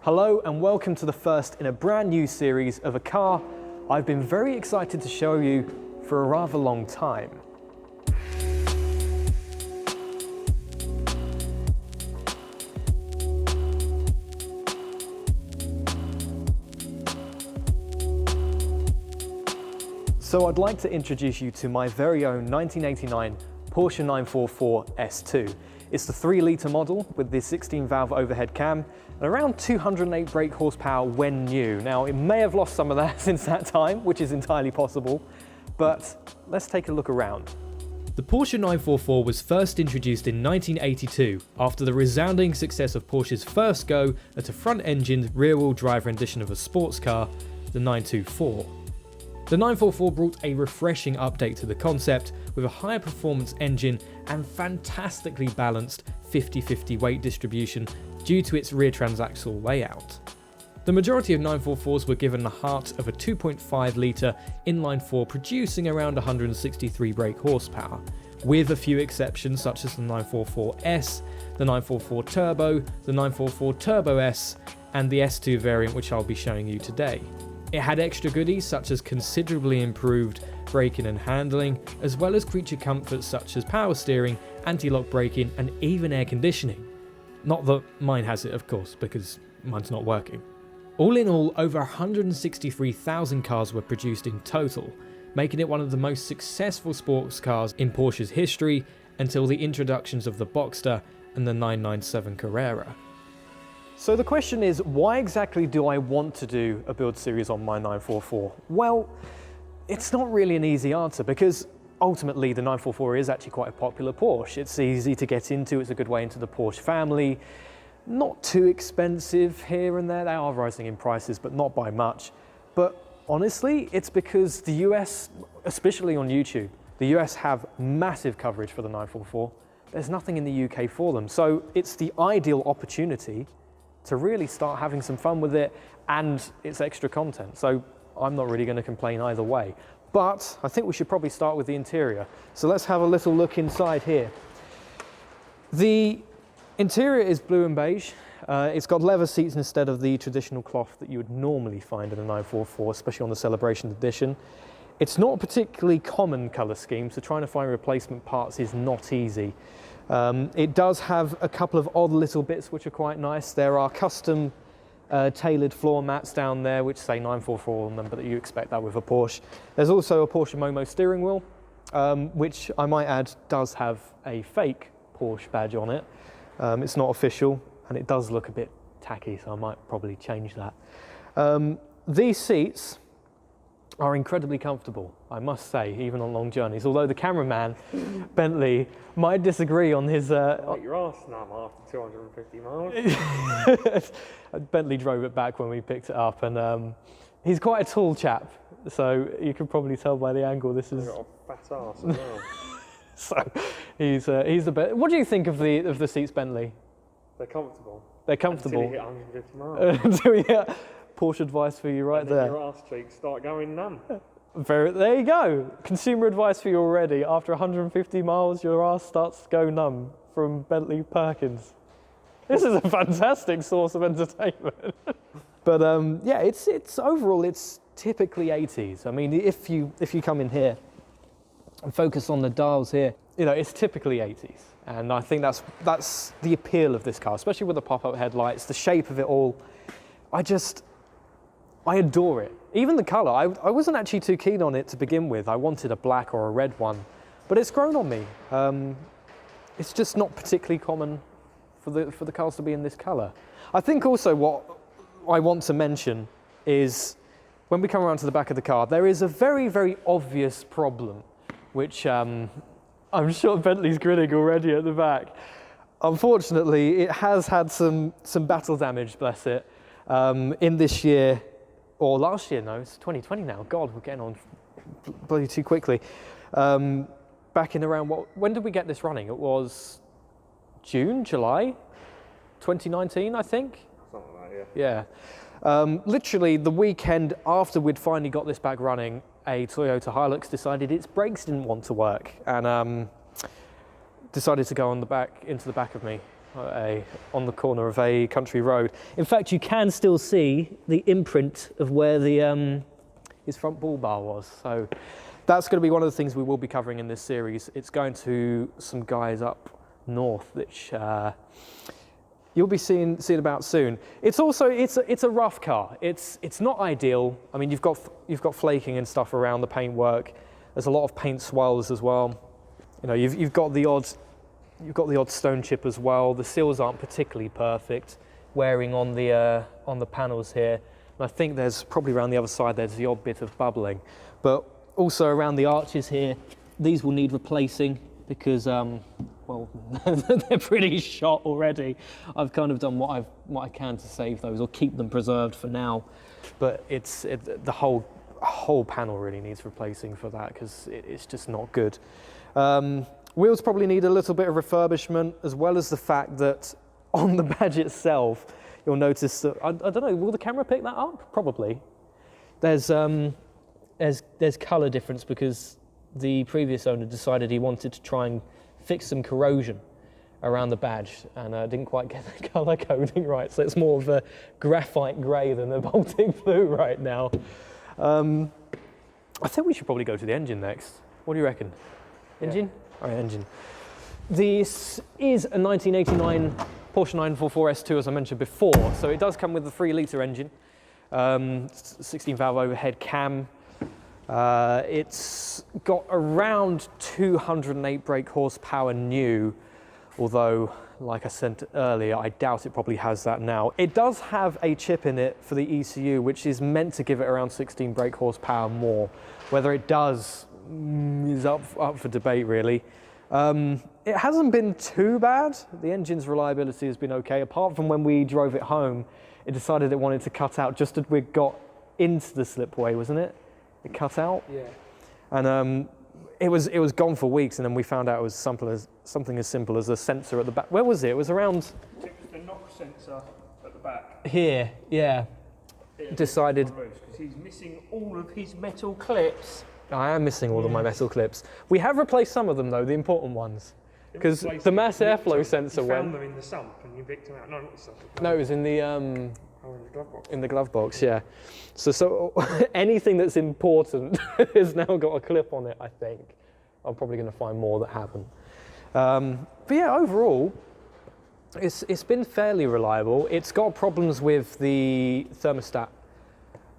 Hello and welcome to the first in a brand new series of a car I've been very excited to show you for a rather long time. So I'd like to introduce you to my very own 1989 Porsche 944 S2. It's the 3-litre model with the 16-valve overhead cam and around 208 brake horsepower when new. Now, it may have lost some of that since that time, which is entirely possible, but let's take a look around. The Porsche 944 was first introduced in 1982 after the resounding success of Porsche's first go at a front-engined rear-wheel drive rendition of a sports car, the 924. The 944 brought a refreshing update to the concept with a higher performance engine and fantastically balanced 50-50 weight distribution due to its rear transaxle layout. The majority of 944s were given the heart of a 2.5-litre inline-4 producing around 163 brake horsepower, with a few exceptions such as the 944S, the 944 Turbo, the 944 Turbo S, and the S2 variant which I'll be showing you today. It had extra goodies such as considerably improved braking and handling, as well as creature comforts such as power steering, anti-lock braking, and even air conditioning. Not that mine has it, of course, because mine's not working. All in all, over 163,000 cars were produced in total, making it one of the most successful sports cars in Porsche's history until the introductions of the Boxster and the 997 Carrera. So the question is, why exactly do I want to do a build series on my 944? Well, it's not really an easy answer because ultimately the 944 is actually quite a popular Porsche. It's easy to get into, it's a good way into the Porsche family. Not too expensive here and there, they are rising in prices, but not by much. But honestly, it's because the US, especially on YouTube, the US have massive coverage for the 944. There's nothing in the UK for them. So it's the ideal opportunity to really start having some fun with it, and it's extra content. So I'm not really going to complain either way. But I think we should probably start with the interior. So let's have a little look inside here. The interior is blue and beige. It's got leather seats instead of the traditional cloth that you would normally find in a 944, especially on the Celebration Edition. It's not a particularly common colour scheme, so trying to find replacement parts is not easy. It does have a couple of odd little bits which are quite nice. There are custom tailored floor mats down there which say 944 on them, but you expect that with a Porsche. There's also a Porsche Momo steering wheel, which I might add does have a fake Porsche badge on it. It's not official and it does look a bit tacky, so I might probably change that. These seats are incredibly comfortable, I must say, even on long journeys. Although the cameraman, Bentley, might disagree on his... Your arse numb after 250 miles. Bentley drove it back when we picked it up, and he's quite a tall chap, so you can probably tell by the angle this is... He's got a fat arse as well. So he's the best. What do you think of the seats, Bentley? They're comfortable. They're comfortable. Until you hit 150 miles. Yeah. Porsche advice for you right and there. Your arse cheeks start going numb. There you go. Consumer advice for you already. After 150 miles, your arse starts to go numb from Bentley Perkins. This is a fantastic source of entertainment. But yeah, it's overall, it's typically 80s. I mean, if you come in here and focus on the dials here, you know, it's typically 80s. And I think that's the appeal of this car, especially with the pop-up headlights, the shape of it all. I adore it. Even the colour, I wasn't actually too keen on it to begin with. I wanted a black or a red one, but it's grown on me. It's just not particularly common for the cars to be in this colour. I think also what I want to mention is when we come around to the back of the car, there is a very, very obvious problem, which I'm sure Bentley's grinning already at the back. Unfortunately, it has had some battle damage, bless it, in this year. Or last year, no, it's 2020 now. God, we're getting on bloody too quickly. Back in around, when did we get this running? It was June, July, 2019, I think. Something like that, yeah. Yeah. Literally the weekend after we'd finally got this back running, a Toyota Hilux decided its brakes didn't want to work and decided to go on into the back of me. on the corner of a country road. In fact, you can still see the imprint of where his front bull bar was. So that's going to be one of the things we will be covering in this series. It's going to some guys up north, which you'll be seeing about soon. It's also it's a rough car. It's not ideal. I mean, you've got flaking and stuff around the paintwork. There's a lot of paint swells as well. You know, you've got the odd stone chip as well. The seals aren't particularly perfect, wearing on the panels here. And I think there's probably around the other side there's the odd bit of bubbling, but also around the arches here, these will need replacing because well, they're pretty shot already. I've kind of done what I can to save those or keep them preserved for now, but the whole panel really needs replacing for that because it's just not good. Wheels probably need a little bit of refurbishment, as well as the fact that on the badge itself, you'll notice that, I don't know, will the camera pick that up? Probably. There's colour difference because the previous owner decided he wanted to try and fix some corrosion around the badge and didn't quite get the colour coding right, so it's more of a graphite grey than a Baltic blue right now. I think we should probably go to the engine next. What do you reckon? Engine? Yeah. All right, engine. This is a 1989 Porsche 944 S2, as I mentioned before. So it does come with the 3-litre engine, 16-valve overhead cam. It's got around 208 brake horsepower new, although, like I said earlier, I doubt it probably has that now. It does have a chip in it for the ECU, which is meant to give it around 16 brake horsepower more. Whether it does is up for debate, really. It hasn't been too bad. The engine's reliability has been okay, apart from when we drove it home, it decided it wanted to cut out just as we got into the slipway, wasn't it? It cut out. Yeah. And it was gone for weeks, and then we found out it was something as simple as a sensor at the back. Where was it? It was around. It was the knock sensor at the back. Here, yeah. Decided. Because he's missing all of his metal clips. I am missing all of my metal clips. We have replaced some of them though, the important ones, because the mass airflow sensor went. You found them in the sump and you picked them out. No, not the sump. No, it was in the in the glove box. In the glove box, yeah. So anything that's important has now got a clip on it, I think. I'm probably going to find more that haven't. But yeah, overall, it's been fairly reliable. It's got problems with the thermostat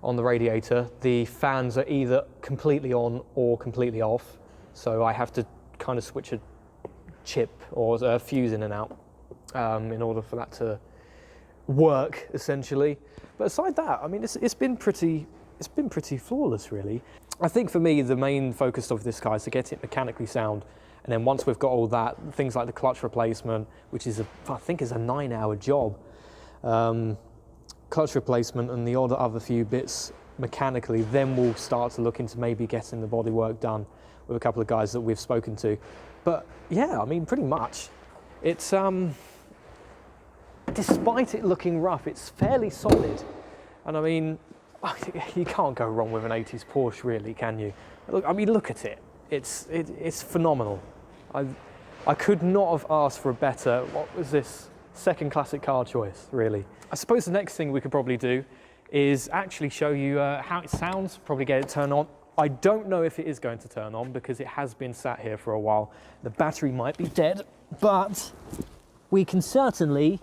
on the radiator. The fans are either completely on or completely off. So I have to kind of switch a chip or a fuse in and out in order for that to work, essentially. But aside that, I mean, it's been pretty flawless, really. I think for me, the main focus of this car is to get it mechanically sound. And then once we've got all that, things like the clutch replacement, which is I think is a 9-hour job, clutch replacement and the odd other few bits mechanically, then we'll start to look into maybe getting the bodywork done with a couple of guys that we've spoken to. But yeah, I mean, pretty much. It's despite it looking rough, it's fairly solid. And I mean, you can't go wrong with an 80s Porsche, really, can you? Look, I mean, look at it. It's phenomenal. I could not have asked for a better, what was this, second classic car choice, really. I suppose the next thing we could probably do is actually show you how it sounds, probably get it turned on. I don't know if it is going to turn on because it has been sat here for a while. The battery might be dead, but we can certainly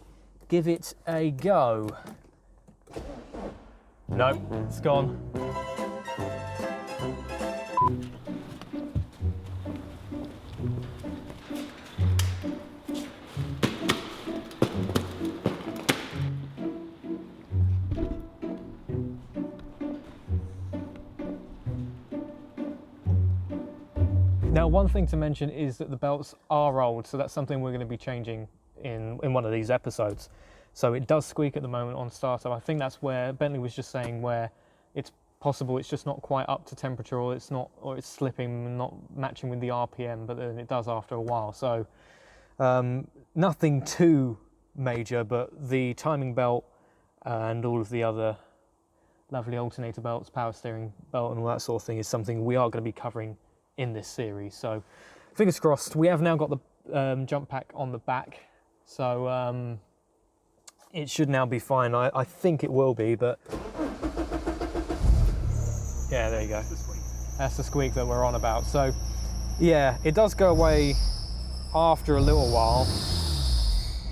give it a go. Nope, it's gone. Now, one thing to mention is that the belts are old, so that's something we're going to be changing in one of these episodes. So it does squeak at the moment on startup. I think that's where Bentley was just saying where it's possible it's just not quite up to temperature, or it's slipping, not matching with the RPM, but then it does after a while. So nothing too major, but the timing belt and all of the other lovely alternator belts, power steering belt and all that sort of thing is something we are going to be covering in this series. So fingers crossed. We have now got the jump pack on the back, So it should now be fine. I think it will be, but yeah, there you go. That's the squeak that we're on about. So yeah, it does go away after a little while,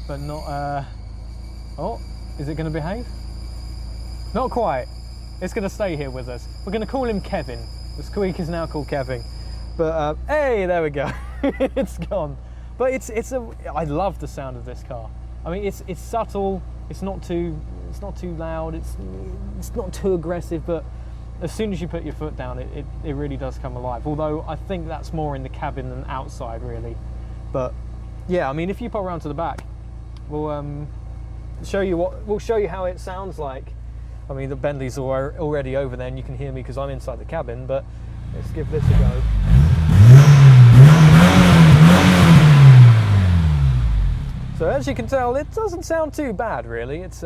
but not, oh, is it gonna behave? Not quite. It's gonna stay here with us. We're gonna call him Kevin. The squeak is now called Kevin. But hey, there we go. It's gone. But I love the sound of this car. I mean, it's subtle. It's not too loud. It's not too aggressive. But as soon as you put your foot down, it really does come alive. Although I think that's more in the cabin than outside, really. But yeah, I mean, if you pop around to the back, we'll show you how it sounds like. I mean, the Bentley's are already over there, and you can hear me because I'm inside the cabin. But let's give this a go. So as you can tell, it doesn't sound too bad, really. It's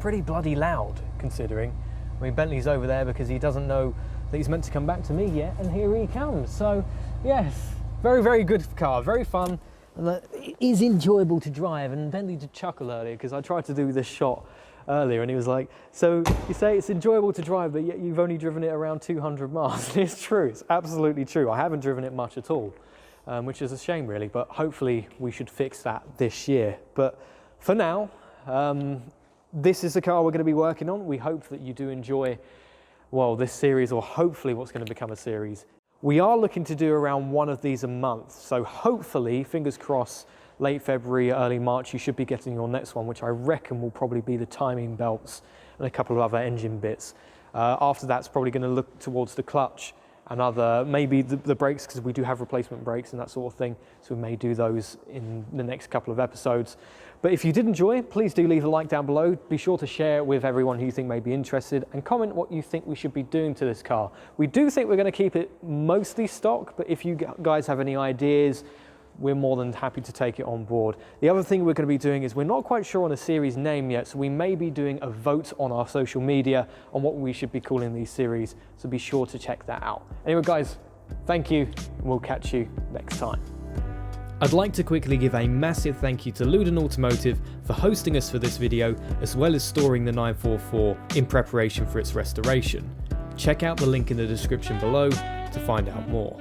pretty bloody loud, considering. I mean, Bentley's over there because he doesn't know that he's meant to come back to me yet, and here he comes. So yes, very, very good car, very fun, and it is enjoyable to drive. And Bentley did chuckle earlier because I tried to do this shot earlier, and he was like, so you say it's enjoyable to drive, but yet you've only driven it around 200 miles. It's true, it's absolutely true. I haven't driven it much at all, which is a shame, really, but hopefully we should fix that this year. But for now, this is the car we're going to be working on. We hope that you do enjoy, well, this series, or hopefully what's going to become a series. We are looking to do around one of these a month, so hopefully, fingers crossed, late February, early March, you should be getting your next one, which I reckon will probably be the timing belts and a couple of other engine bits. After that's probably going to look towards the clutch and other, maybe the brakes, because we do have replacement brakes and that sort of thing, so we may do those in the next couple of episodes. But if you did enjoy, please do leave a like down below. Be sure to share it with everyone who you think may be interested, and comment what you think we should be doing to this car. We do think we're going to keep it mostly stock, but if you guys have any ideas, we're more than happy to take it on board. The other thing we're going to be doing is we're not quite sure on a series name yet, so we may be doing a vote on our social media on what we should be calling these series, so be sure to check that out. Anyway guys, thank you, and we'll catch you next time. I'd like to quickly give a massive thank you to LUDEN Automotive for hosting us for this video, as well as storing the 944 in preparation for its restoration. Check out the link in the description below to find out more.